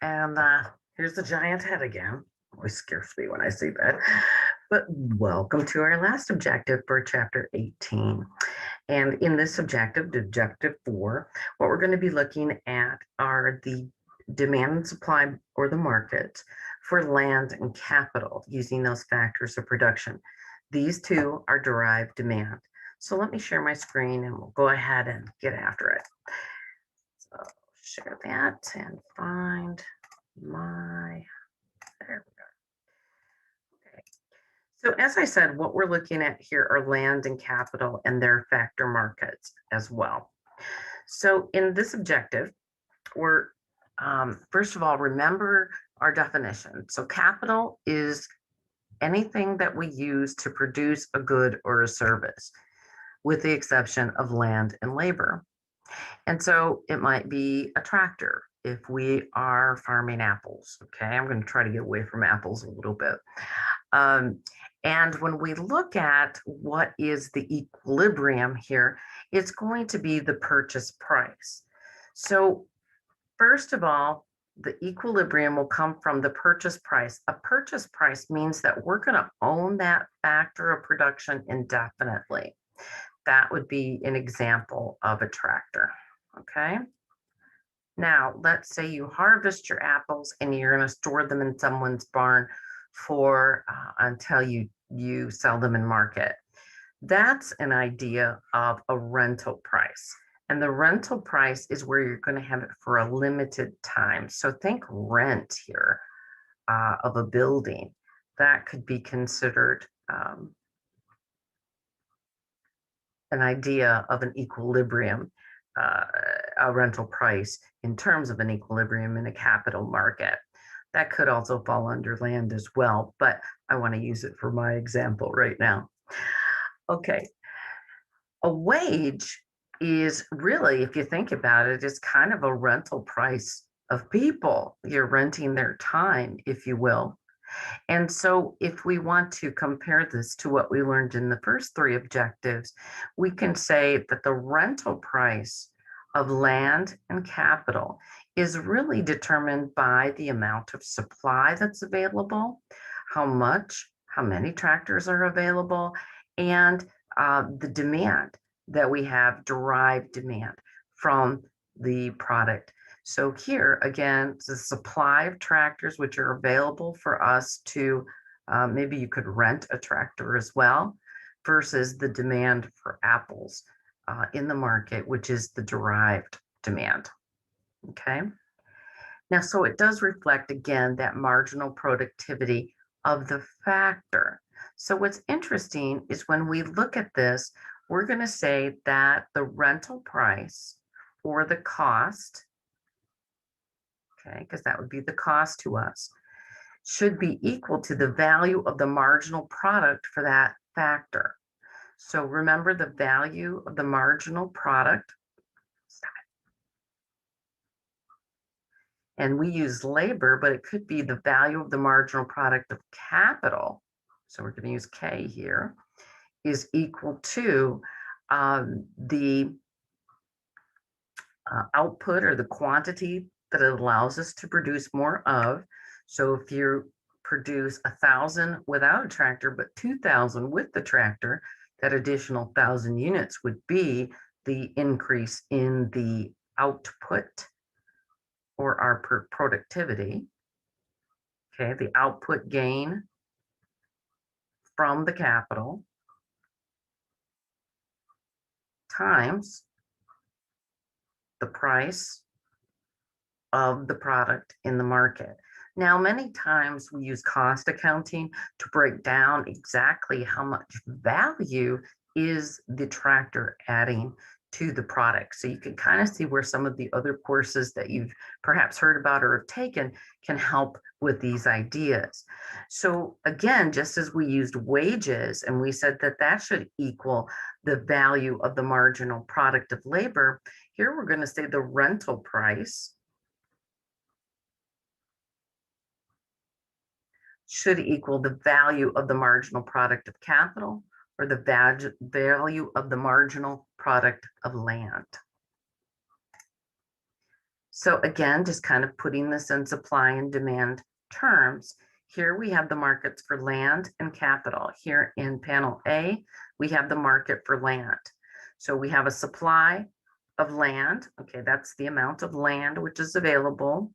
And here's the giant head again. Always scares me when I see that. But welcome to our last objective for chapter 18. And in this objective, objective 4, what we're going to be looking at are the demand and supply or the market for land and capital using those factors of production. These two are derived demand. So let me share my screen and we'll go ahead and get after it. So share that and find my, there we go. Okay. So as I said, what we're looking at here are land and capital and their factor markets as well. So in this objective, we're first of all, remember our definition. So capital is anything that we use to produce a good or a service, with the exception of land and labor. And so it might be a tractor if we are farming apples. Okay, I'm going to try to get away from apples a little bit. And when we look at what is the equilibrium here, it's going to be the purchase price. So first of all, the equilibrium will come from the purchase price. A purchase price means that we're going to own that factor of production indefinitely. That would be an example of a tractor. Okay. Now, let's say you harvest your apples and you're going to store them in someone's barn for until you sell them in market. That's an idea of a rental price. And the rental price is where you're going to have it for a limited time. So think rent here of a building. That could be considered an idea of an equilibrium, a rental price in terms of an equilibrium in a capital market. That could also fall under land as well, but I want to use it for my example right now. Okay, a wage is really, if you think about it, is kind of a rental price of people. You're renting their time, if you will. And so if we want to compare this to what we learned in the first 3 objectives, we can say that the rental price of land and capital is really determined by the amount of supply that's available, how many tractors are available, and the demand that we have, derived demand from the product. So here, again, the supply of tractors, which are available for us to, maybe you could rent a tractor as well, versus the demand for apples in the market, which is the derived demand. Okay. Now, so it does reflect, again, that marginal productivity of the factor. So what's interesting is when we look at this, we're going to say that the rental price or the cost, okay, because that would be the cost to us, should be equal to the value of the marginal product for that factor. So remember the value of the marginal product. And we use labor, but it could be the value of the marginal product of capital. So we're going to use K here, is equal to the output or the quantity that it allows us to produce more of. So if you produce 1,000 without a tractor, but 2,000 with the tractor, that additional 1,000 units would be the increase in the output or our productivity. Okay, the output gain from the capital times the price of the product in the market. Now, many times we use cost accounting to break down exactly how much value is the tractor adding to the product. So you can kind of see where some of the other courses that you've perhaps heard about or have taken can help with these ideas. So again, just as we used wages and we said that that should equal the value of the marginal product of labor, here we're going to say the rental price should equal the value of the marginal product of capital or the value of the marginal product of land. So again, just kind of putting this in supply and demand terms. Here we have the markets for land and capital. Here in panel A, we have the market for land. So we have a supply of land. Okay, that's the amount of land which is available.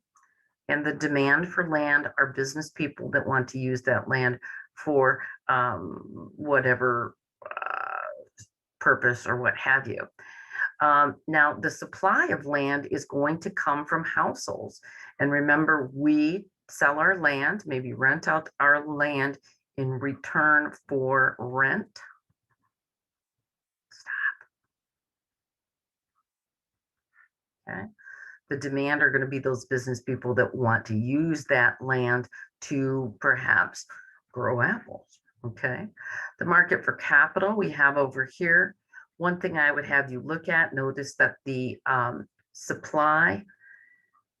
And the demand for land are business people that want to use that land for whatever purpose or what have you. Now, the supply of land is going to come from households. And remember, we sell our land, maybe rent out our land in return for rent. Stop. Okay. The demand are going to be those business people that want to use that land to perhaps grow apples. Okay. The market for capital we have over here. One thing I would have you look at, notice that the supply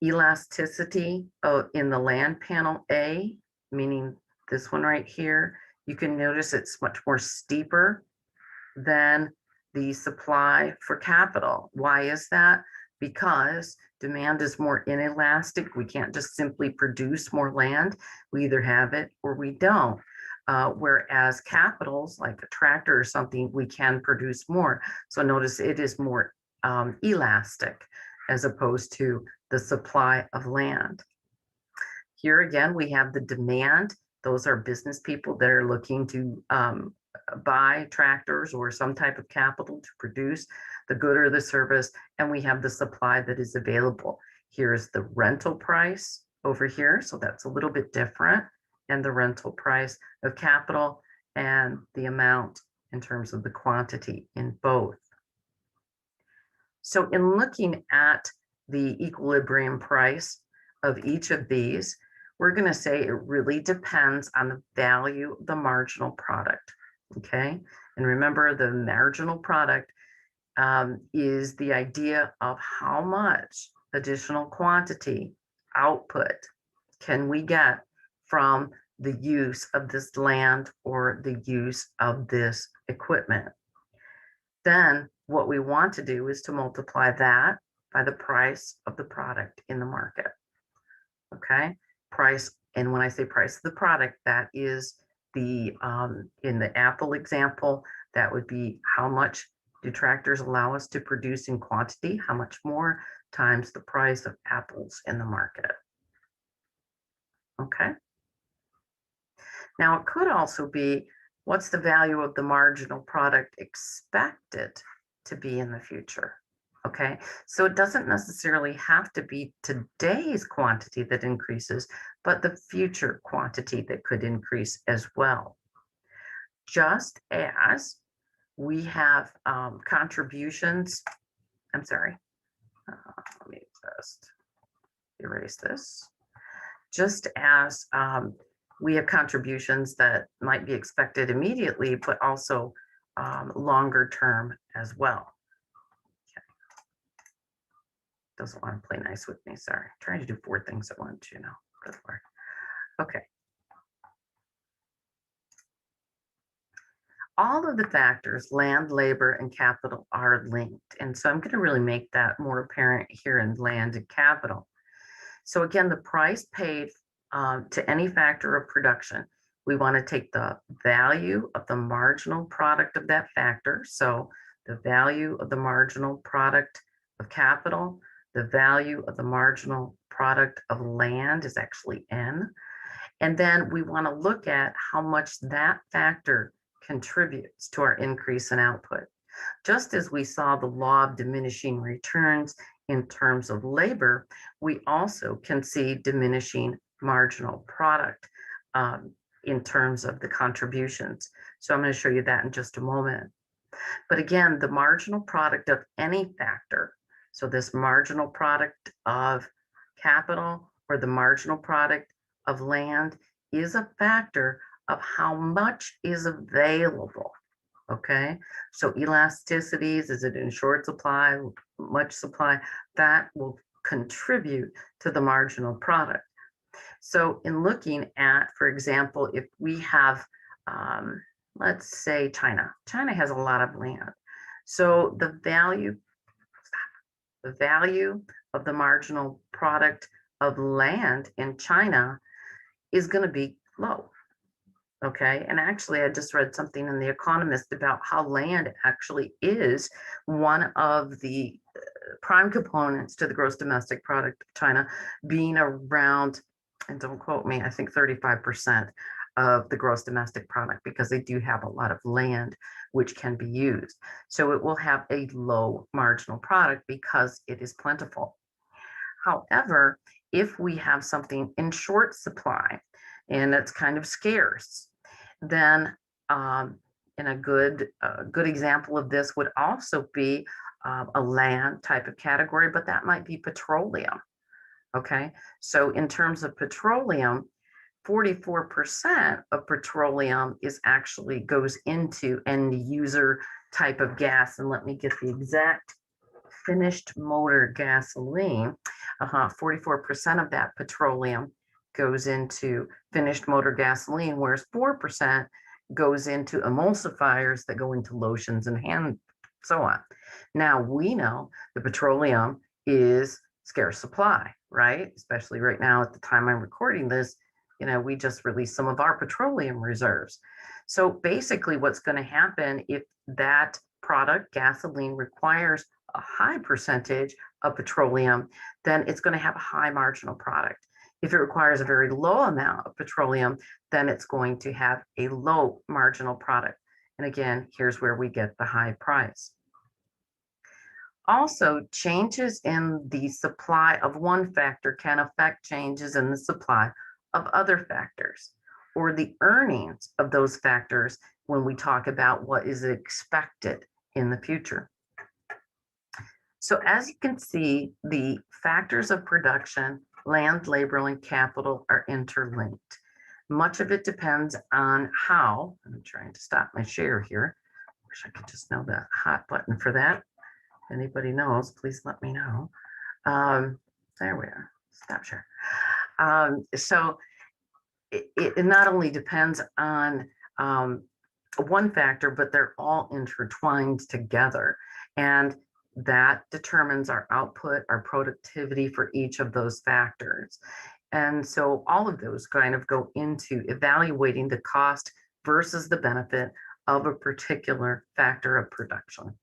elasticity in the land panel A, meaning this one right here, you can notice it's much more steeper than the supply for capital. Why is that? Because demand is more inelastic. We can't just simply produce more land. We either have it or we don't. Whereas capitals, like a tractor or something, we can produce more. So notice it is more elastic as opposed to the supply of land. Here again, we have the demand. Those are business people that are looking to buy tractors or some type of capital to produce the good or the service. And we have the supply that is available. Here's the rental price over here. So that's a little bit different. And the rental price of capital and the amount in terms of the quantity in both. So in looking at the equilibrium price of each of these, we're going to say it really depends on the value of the marginal product. Okay. And remember, the marginal product is the idea of how much additional quantity output can we get from the use of this land or the use of this equipment. Then what we want to do is to multiply that by the price of the product in the market. Okay, price, and when I say price of the product, that is the in the apple example, that would be how much do tractors allow us to produce in quantity, how much more, times the price of apples in the market. Okay. Now it could also be, what's the value of the marginal product expected to be in the future? Okay, so it doesn't necessarily have to be today's quantity that increases, but the future quantity that could increase as well. Just as we have contributions, I'm sorry, let me just erase this. Just as we have contributions that might be expected immediately, but also longer term as well. Okay. Doesn't want to play nice with me, sorry. I'm trying to do 4 things at once, you know. Good Lord. Okay. All of the factors, land, labor, and capital, are linked. And so I'm going to really make that more apparent here in land and capital. So again, the price paid to any factor of production, we want to take the value of the marginal product of that factor. So the value of the marginal product of capital, the value of the marginal product of land is actually N. And then we want to look at how much that factor contributes to our increase in output. Just as we saw the law of diminishing returns in terms of labor, we also can see diminishing marginal product in terms of the contributions. So I'm going to show you that in just a moment. But again, the marginal product of any factor, so this marginal product of capital or the marginal product of land, is a factor of how much is available. Okay, so elasticities, is it in short supply, much supply, that will contribute to the marginal product. So in looking at, for example, if we have, let's say China has a lot of land. So the value of the marginal product of land in China is going to be low. Okay. And actually, I just read something in The Economist about how land actually is one of the prime components to the gross domestic product of China, being around, and don't quote me, I think 35% of the gross domestic product, because they do have a lot of land which can be used. So it will have a low marginal product because it is plentiful. However, if we have something in short supply and it's kind of scarce, then and a good example of this would also be a land type of category, but that might be petroleum. Okay, so in terms of petroleum, 44% of petroleum is actually goes into end user type of gas. And let me get the exact finished motor gasoline. 44% of that petroleum goes into finished motor gasoline, whereas 4% goes into emulsifiers that go into lotions and hand, so on. Now we know the petroleum is scarce supply, right? Especially right now at the time I'm recording this, we just released some of our petroleum reserves. So basically what's going to happen if that product, gasoline, requires a high percentage of petroleum, then it's going to have a high marginal product. If it requires a very low amount of petroleum, then it's going to have a low marginal product. And again, here's where we get the high price. Also, changes in the supply of one factor can affect changes in the supply of other factors, or the earnings of those factors when we talk about what is expected in the future. So as you can see, the factors of production, land, labor, and capital are interlinked. Much of it depends on how, I'm trying to stop my share here. Wish I could just know the hot button for that. If anybody knows, please let me know. There we are, stop share. So it not only depends on one factor, but they're all intertwined together. And that determines our output, our productivity for each of those factors. And so all of those kind of go into evaluating the cost versus the benefit of a particular factor of production.